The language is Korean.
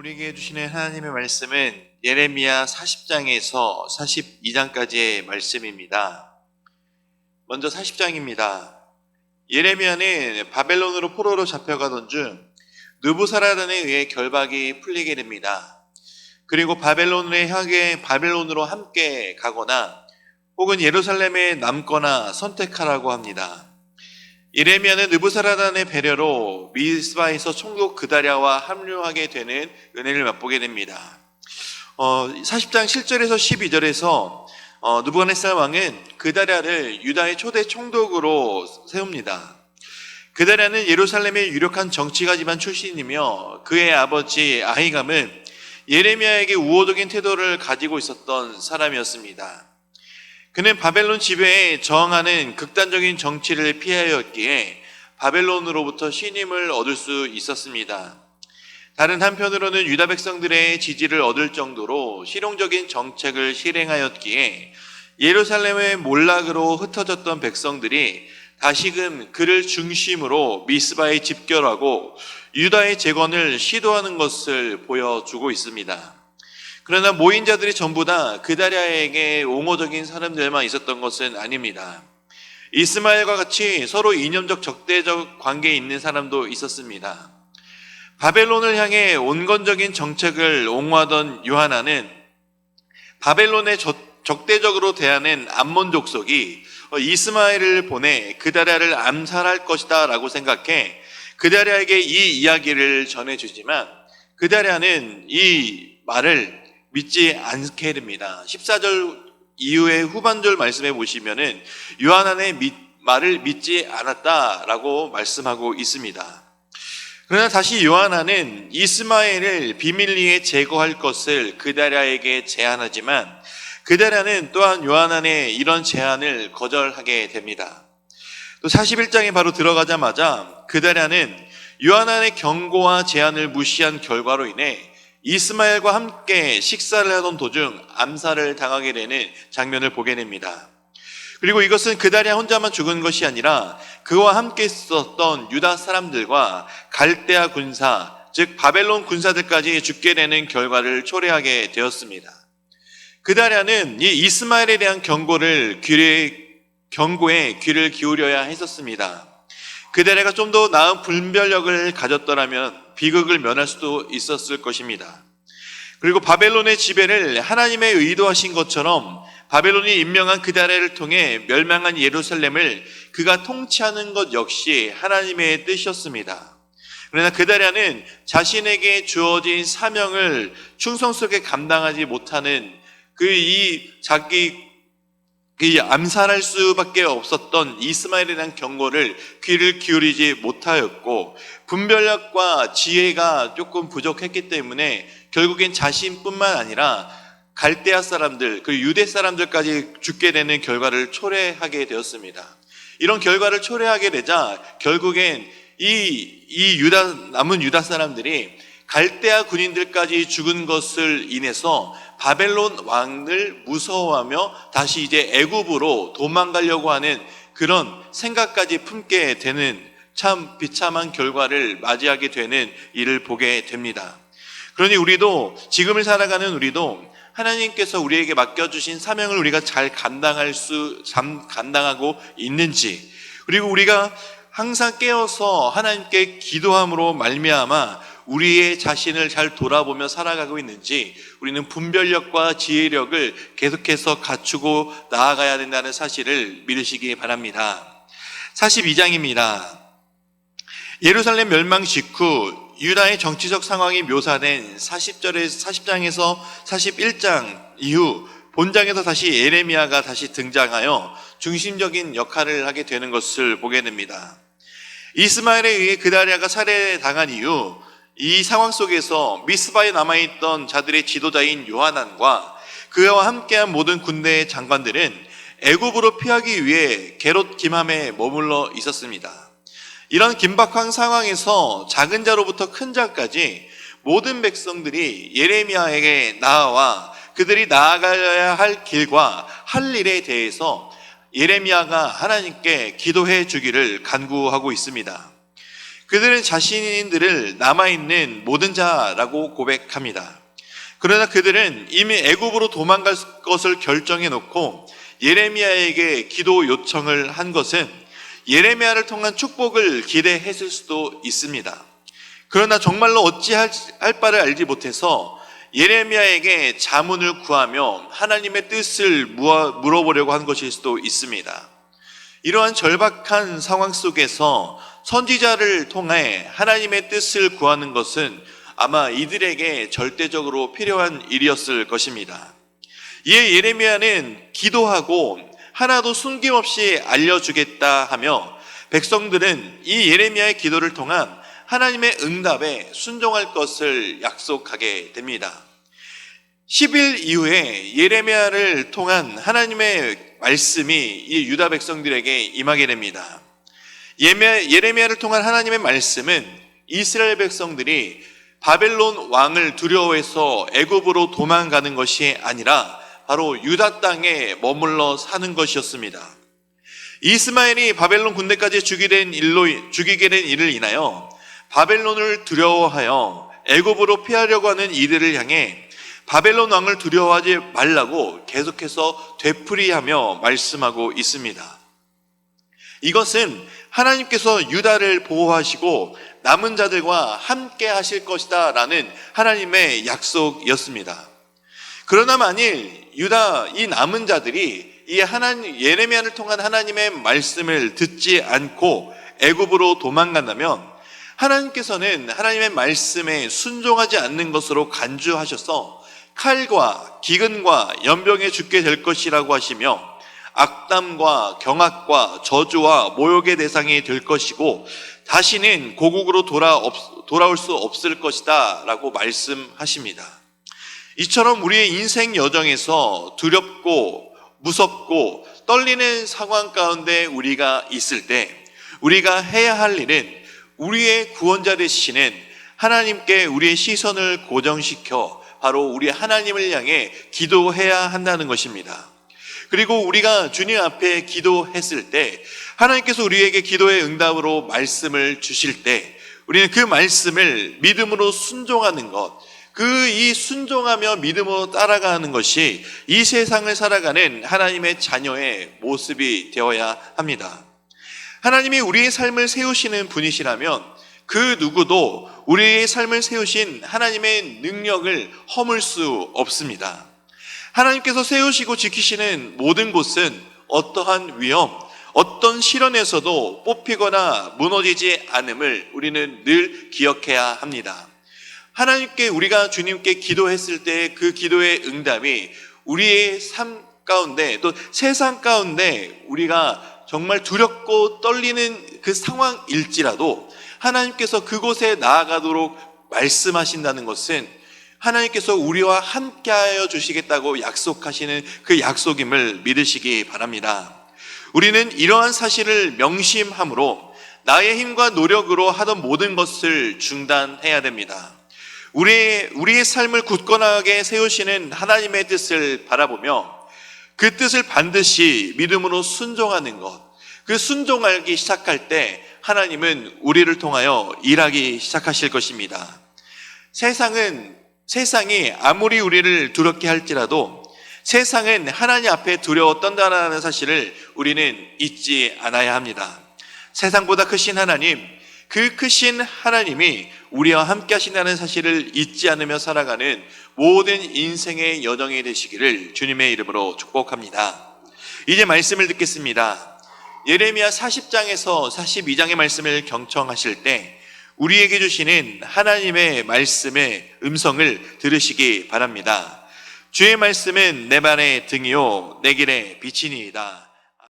우리에게 주시는 하나님의 말씀은 예레미야 40장에서 42장까지의 말씀입니다. 먼저 40장입니다. 예레미야는 바벨론으로 포로로 잡혀가던 중 느부사라단에 의해 결박이 풀리게 됩니다. 그리고 바벨론으로 함께 가거나 혹은 예루살렘에 남거나 선택하라고 합니다. 예레미야는 느부사라단의 배려로 미스바에서 총독 그다랴와 합류하게 되는 은혜를 맛보게 됩니다. 40장 7절에서 12절에서 느부갓네살 왕은 그다랴를 유다의 초대 총독으로 세웁니다. 그다랴는 예루살렘의 유력한 정치가 집안 출신이며 그의 아버지 아히감은 예레미야에게 우호적인 태도를 가지고 있었던 사람이었습니다. 그는 바벨론 지배에 저항하는 극단적인 정치를 피하였기에 바벨론으로부터 신임을 얻을 수 있었습니다. 다른 한편으로는 유다 백성들의 지지를 얻을 정도로 실용적인 정책을 실행하였기에 예루살렘의 몰락으로 흩어졌던 백성들이 다시금 그를 중심으로 미스바에 집결하고 유다의 재건을 시도하는 것을 보여주고 있습니다. 그러나 모인 자들이 전부 다 그다랴에게 옹호적인 사람들만 있었던 것은 아닙니다. 이스마엘과 같이 서로 이념적 적대적 관계에 있는 사람도 있었습니다. 바벨론을 향해 온건적인 정책을 옹호하던 요하나는 바벨론에 적대적으로 대하는 암몬 족속이 이스마엘을 보내 그다랴를 암살할 것이다 라고 생각해 그다랴에게 이 이야기를 전해주지만 그다랴는 이 말을 믿지 않게 됩니다. 14절 이후의 후반절 말씀에 보시면은 요하나의 말을 믿지 않았다라고 말씀하고 있습니다. 그러나 다시 요하나는 이스마엘을 비밀리에 제거할 것을 그다랴에게 제안하지만 그다랴는 또한 요하나의 이런 제안을 거절하게 됩니다. 또 41장에 바로 들어가자마자 그다랴는 요하나의 경고와 제안을 무시한 결과로 인해 이스마엘과 함께 식사를 하던 도중 암살을 당하게 되는 장면을 보게 됩니다. 그리고 이것은 그다랴 혼자만 죽은 것이 아니라 그와 함께 있었던 유다 사람들과 갈대아 군사, 즉 바벨론 군사들까지 죽게 되는 결과를 초래하게 되었습니다. 그다랴는 이 이스마엘에 대한 경고에 귀를 기울여야 했었습니다. 그다랴가 좀 더 나은 분별력을 가졌더라면 비극을 면할 수도 있었을 것입니다. 그리고 바벨론의 지배를 하나님의 의도하신 것처럼 바벨론이 임명한 그다랴를 통해 멸망한 예루살렘을 그가 통치하는 것 역시 하나님의 뜻이었습니다. 그러나 그다랴는 자신에게 주어진 사명을 충성스럽게 감당하지 못하는 암살할 수밖에 없었던 이스마엘에 대한 경고를 귀를 기울이지 못하였고 분별력과 지혜가 조금 부족했기 때문에 결국엔 자신뿐만 아니라 갈대아 사람들 그리고 유대 사람들까지 죽게 되는 결과를 초래하게 되었습니다. 이런 결과를 초래하게 되자 결국엔 남은 유다 사람들이 갈대아 군인들까지 죽은 것을 인해서 바벨론 왕을 무서워하며 다시 이제 애굽으로 도망가려고 하는 그런 생각까지 품게 되는 참 비참한 결과를 맞이하게 되는 일을 보게 됩니다. 그러니 지금을 살아가는 우리도 하나님께서 우리에게 맡겨주신 사명을 우리가 잘 감당하고 있는지, 그리고 우리가 항상 깨어서 하나님께 기도함으로 말미암아 우리의 자신을 잘 돌아보며 살아가고 있는지 우리는 분별력과 지혜력을 계속해서 갖추고 나아가야 된다는 사실을 믿으시기 바랍니다. 42장입니다. 예루살렘 멸망 직후 유다의 정치적 상황이 묘사된 40장에서 41장 이후 본장에서 다시 예레미야가 다시 등장하여 중심적인 역할을 하게 되는 것을 보게 됩니다. 이스마엘에 의해 그다랴가 살해당한 이후 이 상황 속에서 미스바에 남아있던 자들의 지도자인 요하난과 그와 함께한 모든 군대의 장관들은 애굽으로 피하기 위해 게롯 기맘에 머물러 있었습니다. 이런 긴박한 상황에서 작은 자로부터 큰 자까지 모든 백성들이 예레미야에게 나아와 그들이 나아가야 할 길과 할 일에 대해서 예레미야가 하나님께 기도해 주기를 간구하고 있습니다. 그들은 자신들을 남아있는 모든 자라고 고백합니다. 그러나 그들은 이미 애굽으로 도망갈 것을 결정해 놓고 예레미야에게 기도 요청을 한 것은 예레미야를 통한 축복을 기대했을 수도 있습니다. 그러나 정말로 어찌할 바를 알지 못해서 예레미야에게 자문을 구하며 하나님의 뜻을 물어보려고 한 것일 수도 있습니다. 이러한 절박한 상황 속에서 선지자를 통해 하나님의 뜻을 구하는 것은 아마 이들에게 절대적으로 필요한 일이었을 것입니다. 이에 예레미야는 기도하고 하나도 숨김없이 알려주겠다 하며 백성들은 이 예레미야의 기도를 통한 하나님의 응답에 순종할 것을 약속하게 됩니다. 10일 이후에 예레미야를 통한 하나님의 말씀이 이 유다 백성들에게 임하게 됩니다. 예레미야를 통한 하나님의 말씀은 이스라엘 백성들이 바벨론 왕을 두려워해서 애굽으로 도망가는 것이 아니라 바로 유다 땅에 머물러 사는 것이었습니다. 이스마엘이 바벨론 군대까지 죽이게 된 일을 인하여 바벨론을 두려워하여 애굽으로 피하려고 하는 이들을 향해 바벨론 왕을 두려워하지 말라고 계속해서 되풀이하며 말씀하고 있습니다. 이것은 하나님께서 유다를 보호하시고 남은 자들과 함께 하실 것이다 라는 하나님의 약속이었습니다. 그러나 만일 이 남은 자들이 이 예레미야를 통한 하나님의 말씀을 듣지 않고 애굽으로 도망간다면 하나님께서는 하나님의 말씀에 순종하지 않는 것으로 간주하셔서 칼과 기근과 연병에 죽게 될 것이라고 하시며 악담과 경악과 저주와 모욕의 대상이 될 것이고 다시는 고국으로 돌아올 수 없을 것이다 라고 말씀하십니다. 이처럼 우리의 인생 여정에서 두렵고 무섭고 떨리는 상황 가운데 우리가 있을 때 우리가 해야 할 일은 우리의 구원자 되시는 하나님께 우리의 시선을 고정시켜 바로 우리 하나님을 향해 기도해야 한다는 것입니다. 그리고 우리가 주님 앞에 기도했을 때 하나님께서 우리에게 기도의 응답으로 말씀을 주실 때 우리는 그 말씀을 믿음으로 순종하는 것, 이 순종하며 믿음으로 따라가는 것이 이 세상을 살아가는 하나님의 자녀의 모습이 되어야 합니다. 하나님이 우리의 삶을 세우시는 분이시라면 그 누구도 우리의 삶을 세우신 하나님의 능력을 허물 수 없습니다. 하나님께서 세우시고 지키시는 모든 곳은 어떠한 위험, 어떤 시련에서도 뽑히거나 무너지지 않음을 우리는 늘 기억해야 합니다. 하나님께 우리가 주님께 기도했을 때 그 기도의 응답이 우리의 삶 가운데 또 세상 가운데 우리가 정말 두렵고 떨리는 그 상황일지라도 하나님께서 그곳에 나아가도록 말씀하신다는 것은 하나님께서 우리와 함께하여 주시겠다고 약속하시는 그 약속임을 믿으시기 바랍니다. 우리는 이러한 사실을 명심함으로 나의 힘과 노력으로 하던 모든 것을 중단해야 됩니다. 우리의 삶을 굳건하게 세우시는 하나님의 뜻을 바라보며 그 뜻을 반드시 믿음으로 순종하는 것, 그 순종하기 시작할 때 하나님은 우리를 통하여 일하기 시작하실 것입니다. 세상이 아무리 우리를 두렵게 할지라도 세상은 하나님 앞에 두려워 떤다는 사실을 우리는 잊지 않아야 합니다. 세상보다 크신 하나님, 그 크신 하나님이 우리와 함께 하신다는 사실을 잊지 않으며 살아가는 모든 인생의 여정이 되시기를 주님의 이름으로 축복합니다. 이제 말씀을 듣겠습니다. 예레미야 40장에서 42장의 말씀을 경청하실 때 우리에게 주시는 하나님의 말씀의 음성을 들으시기 바랍니다. 주의 말씀은 내 발의 등이요 내 길의 빛이니이다.